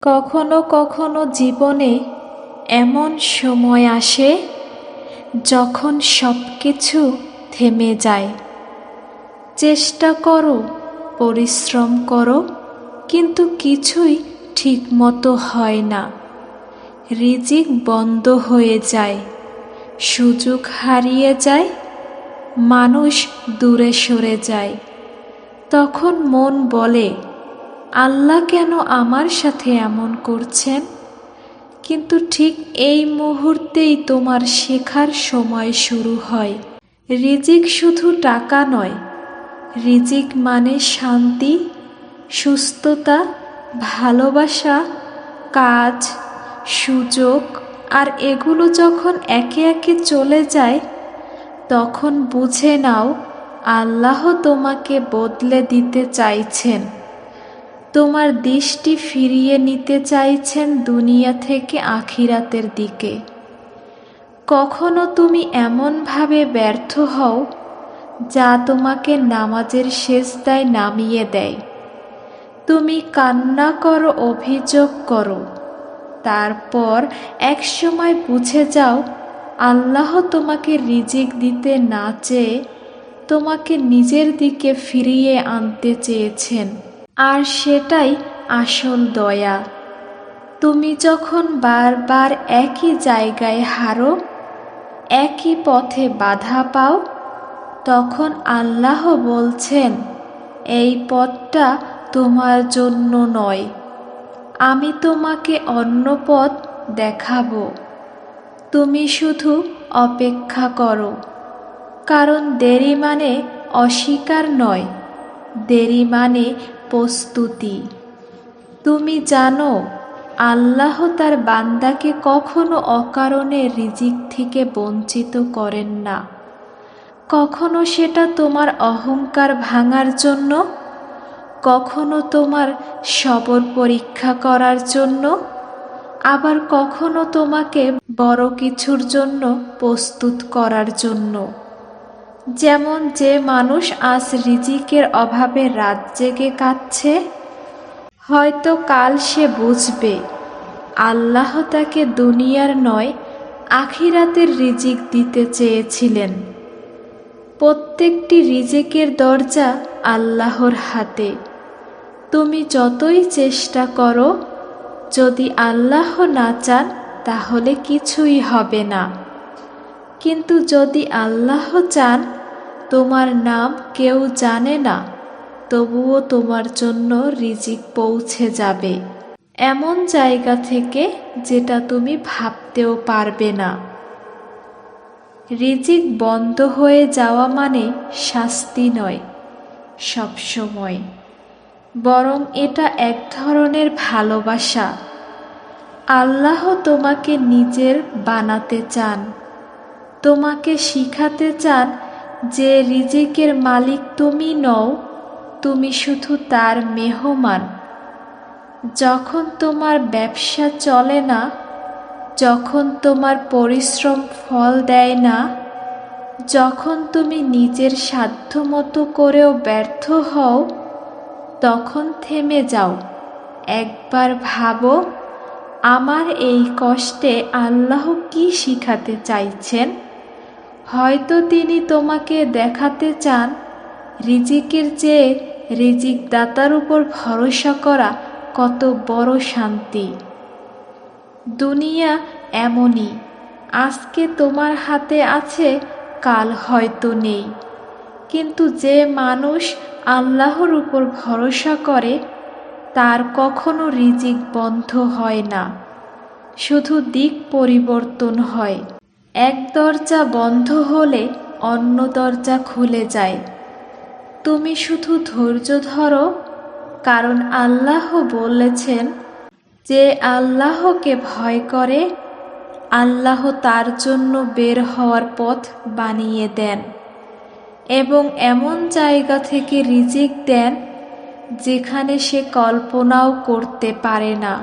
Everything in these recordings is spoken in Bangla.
কখনো কখনো জীবনে এমন সময় আসে যখন সব কিছু থেমে যায়। চেষ্টা করো, পরিশ্রম করো, কিন্তু কিছুই ঠিকমতো হয় না। রিজিক বন্ধ হয়ে যায়, সুযোগ হারিয়ে যায়, মানুষ দূরে সরে যায়। তখন মন বলে, আল্লাহ কেন আমার সাথে এমন করছেন? কিন্তু ঠিক এই মুহূর্তেই তোমার শেখার সময় শুরু হয়। রিজিক শুধু টাকা নয়, রিজিক মানে শান্তি, সুস্থতা, ভালোবাসা, কাজ, সুযোগ। আর এগুলো যখন একে একে চলে যায়, তখন বুঝে নাও আল্লাহ তোমাকে বদলে দিতে চাইছেন। তোমার দৃষ্টি ফিরিয়ে নিতে চাইছেন দুনিয়া থেকে আখিরাতের দিকে। কখনো তুমি এমনভাবে ব্যর্থ হও যা তোমাকে নামাজের সিজদায় নামিয়ে দেয়। তুমি কান্না করো, অভিযোগ করো, তারপর একসময় বুঝে যাও আল্লাহ তোমাকে রিজিক দিতে না চেয়ে তোমাকে নিজের দিকে ফিরিয়ে আনতে চেয়েছেন। আর সেটাই আসল দয়া। তুমি যখন বারবার একই জায়গায় হারো, একই পথে বাধা পাও, তখন আল্লাহ বলছেন, এই পথটা তোমার জন্য নয়, আমি তোমাকে অন্য পথ দেখাবো। তুমি শুধু অপেক্ষা করো। কারণ দেরি মানে অস্বীকার নয়, দেরি মানে প্রস্তুতি। তুমি জানো আল্লাহ তার বান্দাকে কখনো অকারণে রিজিক থেকে বঞ্চিত করেন না। কখনো সেটা তোমার অহংকার ভাঙার জন্য, কখনো তোমার সবর পরীক্ষা করার জন্য, আবার কখনো তোমাকে বড় কিছুর জন্য প্রস্তুত করার জন্য। যেমন যে মানুষ আজ রিজিকের অভাবে রাত জেগে কাঁদছে, হয়তো কাল সে বুঝবে আল্লাহ তাকে দুনিয়ার নয় আখিরাতের রিজিক দিতে চেয়েছিলেন। প্রত্যেকটি রিজিকের দরজা আল্লাহর হাতে। তুমি যতই চেষ্টা করো, যদি আল্লাহ না চান তাহলে কিছুই হবে না। কিন্তু যদি আল্লাহ চান, তোমার নাম কেউ জানে না, তবুও তোমার জন্য রিজিক পৌঁছে যাবে এমন জায়গা থেকে যেটা তুমি ভাবতেও পারবে না। রিজিক বন্ধ হয়ে যাওয়া মানে শাস্তি নয় সবসময়, বরং এটা এক ধরনের ভালোবাসা। আল্লাহ তোমাকে নিজের বানাতে চান, তোমাকে শিখাতে চান যে রিজিকের মালিক তুমি নও, তুমি শুধু তার মেহমান। যখন তোমার ব্যবসা চলে না, যখন তোমার পরিশ্রম ফল দেয় না, যখন তুমি নিজের সাধ্যমতো করেও ব্যর্থ হও, তখন থেমে যাও। একবার ভাবো, আমার এই কষ্টে আল্লাহ কি শিখাতে চাইছেন? হয়তো তিনি তোমাকে দেখাতে চান রিজিকের চেয়ে রিজিক দাতার উপর ভরসা করা কত বড় শান্তি। দুনিয়া এমনই, আজকে তোমার হাতে আছে, কাল হয়তো নেই। কিন্তু যে মানুষ আল্লাহর উপর ভরসা করে, তার কখনো রিজিক বন্ধ হয় না, শুধু দিক পরিবর্তন হয়। এক দরজা বন্ধ হলে অন্য দরজা খুলে যায়। তুমি শুধু ধৈর্য ধরো, কারণ আল্লাহ বলেছেন, যে আল্লাহকে ভয় করে, আল্লাহ তার জন্য বের হওয়ার পথ বানিয়ে দেন এবং এমন জায়গা থেকে রিজিক দেন যেখানে সে কল্পনাও করতে পারে না।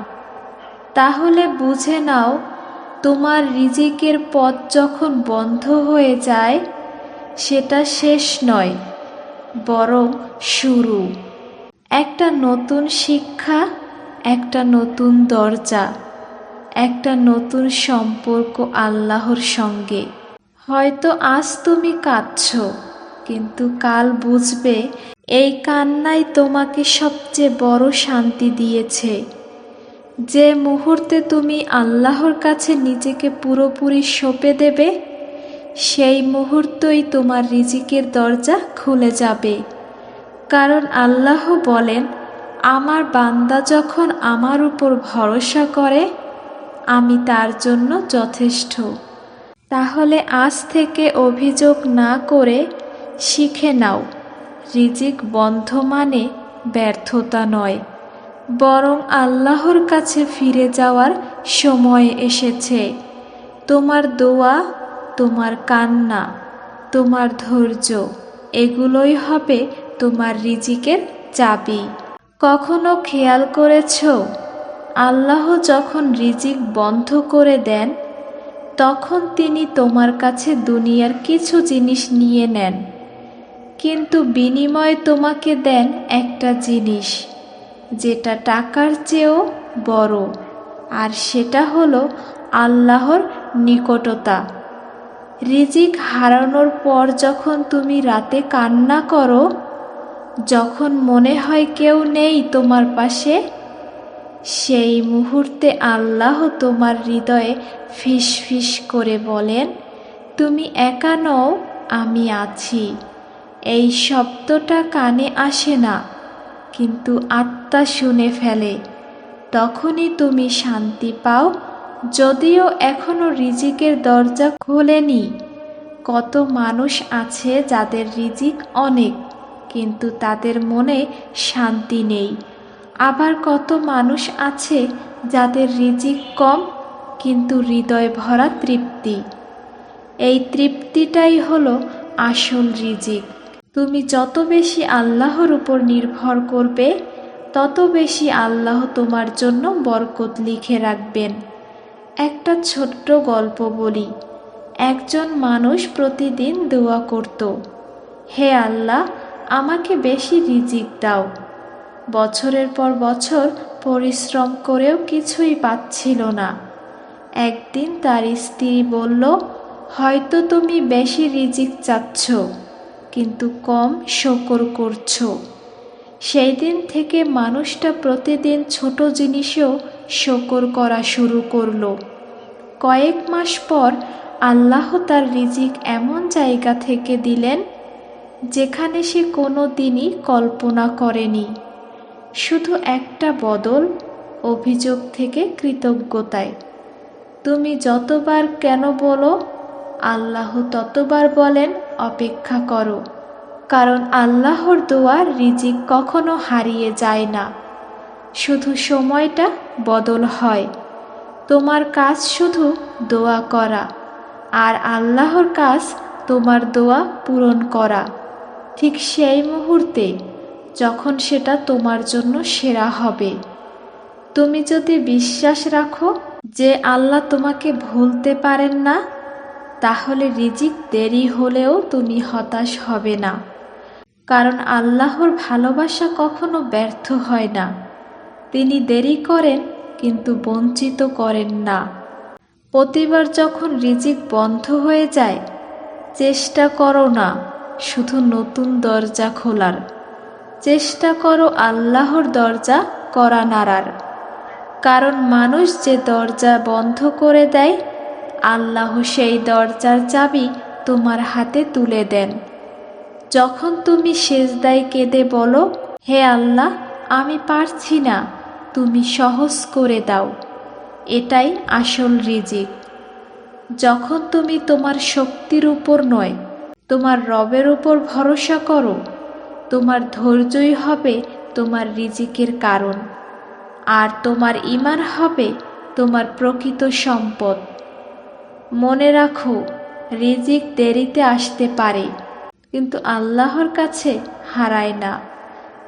তাহলে বুঝে নাও, তোমার রিজিকের পথ যখন বন্ধ হয়ে যায়, সেটা শেষ নয়, বরং শুরু। একটা নতুন শিক্ষা, একটা নতুন দরজা, একটা নতুন সম্পর্ক আল্লাহর সঙ্গে। হয়তো আজ তুমি কাঁদছো, কিন্তু কাল বুঝবে এই কান্নাই তোমাকে সবচেয়ে বড় শান্তি দিয়েছে। যে মুহূর্তে তুমি আল্লাহর কাছে নিজেকে পুরোপুরি সঁপে দেবে, সেই মুহূর্তই তোমার রিজিকের দরজা খুলে যাবে। কারণ আল্লাহ বলেন, আমার বান্দা যখন আমার উপর ভরসা করে, আমি তার জন্য যথেষ্ট। তাহলে আজ থেকে অভিযোগ না করে শিখে নাও, রিজিক বন্ধ মানে ব্যর্থতা নয়, বরং আল্লাহর কাছে ফিরে যাওয়ার সময় এসেছে। তোমার দোয়া, তোমার কান্না, তোমার ধৈর্য, এগুলোই হবে তোমার রিজিকের চাবি। কখনো খেয়াল করেছো, আল্লাহ যখন রিজিক বন্ধ করে দেন, তখন তিনি তোমার কাছে দুনিয়ার কিছু জিনিস নিয়ে নেন, কিন্তু বিনিময়ে তোমাকে দেন একটা জিনিস যেটা টাকার চেয়েও বড়, আর সেটা হলো আল্লাহর নিকটতা। রিজিক হারানোর পর যখন তুমি রাতে কান্না করো, যখন মনে হয় কেউ নেই তোমার পাশে, সেই মুহূর্তে আল্লাহ তোমার হৃদয়ে ফিস ফিস করে বলেন, তুমি একা নও, আমি আছি। এই শব্দটা কানে আসে না, কিন্তু আত্মা শুনে ফেলে। তখনই তুমি শান্তি পাও, যদিও এখনো রিজিকের দরজা খোলেনি। কত মানুষ আছে যাদের রিজিক অনেক, কিন্তু তাদের মনে শান্তি নেই। আবার কত মানুষ আছে যাদের রিজিক কম, কিন্তু হৃদয় ভরা তৃপ্তি। এই তৃপ্তিটাই হলো আসল রিজিক। তুমি যত বেশি আল্লাহর উপর নির্ভর করবে, তত বেশি আল্লাহ তোমার জন্য বরকত লিখে রাখবেন। একটা ছোট্ট গল্প বলি। একজন মানুষ প্রতিদিন দোয়া করত, হে আল্লাহ, আমাকে বেশি রিজিক দাও। বছরের পর বছর পরিশ্রম করেও কিছুই পাচ্ছিল না। একদিন তার স্ত্রী বলল, হয়তো তুমি বেশি রিজিক চাচ্ছ, কিন্তু কম শুকর করছো। সেই দিন থেকে মানুষটা প্রতিদিন ছোট জিনিসেও শুকর করা শুরু করলো। কয়েক মাস পর আল্লাহ তার রিজিক এমন জায়গা থেকে দিলেন, যেখানে সে কোনো দিনই কল্পনা করেনি। শুধু একটা বদল, অভিযোগ থেকে কৃতজ্ঞতায়। তুমি যতবার কেন বলো, আল্লাহ ততবার বলেন অপেক্ষা করো। কারণ আল্লাহর দোয়ার রিজিক কখনো হারিয়ে যায় না, শুধু সময়টা বদল হয়। তোমার কাজ শুধু দোয়া করা, আর আল্লাহর কাজ তোমার দোয়া পূরণ করা, ঠিক সেই মুহূর্তে যখন সেটা তোমার জন্য সেরা হবে। তুমি যদি বিশ্বাস রাখো যে আল্লাহ তোমাকে ভুলতে পারেন না, তাহলে রিজিক দেরি হলেও তুমি হতাশ হবে না। কারণ আল্লাহর ভালোবাসা কখনো ব্যর্থ হয় না। তিনি দেরি করেন, কিন্তু বঞ্চিত করেন না। প্রতিবার যখন রিজিক বন্ধ হয়ে যায়, চেষ্টা করো না শুধু নতুন দরজা খোলার, চেষ্টা করো আল্লাহর দরজা কড়া নাড়ার। কারণ মানুষ যে দরজা বন্ধ করে দেয়, আল্লাহ সেই দরজার চাবি তোমার হাতে তুলে দেন। যখন তুমি সেজদায় কেঁদে বলো, হে আল্লাহ, আমি পারছি না, তুমি সহজ করে দাও, এটাই আসল রিজিক। যখন তুমি তোমার শক্তির উপর নয়, তোমার রবের উপর ভরসা করো, তোমার ধৈর্যই হবে তোমার রিজিকের কারণ, আর তোমার ঈমান হবে তোমার প্রকৃত সম্পদ। মনে রাখো, রিজিক দেরিতে আসতে পারে, কিন্তু আল্লাহর কাছে হারায় না।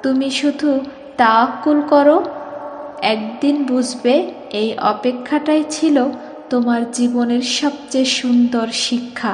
তুমি শুধু তাওয়াক্কুল করো, একদিন বুঝবে এই অপেক্ষাটাই ছিল তোমার জীবনের সবচেয়ে সুন্দর শিক্ষা।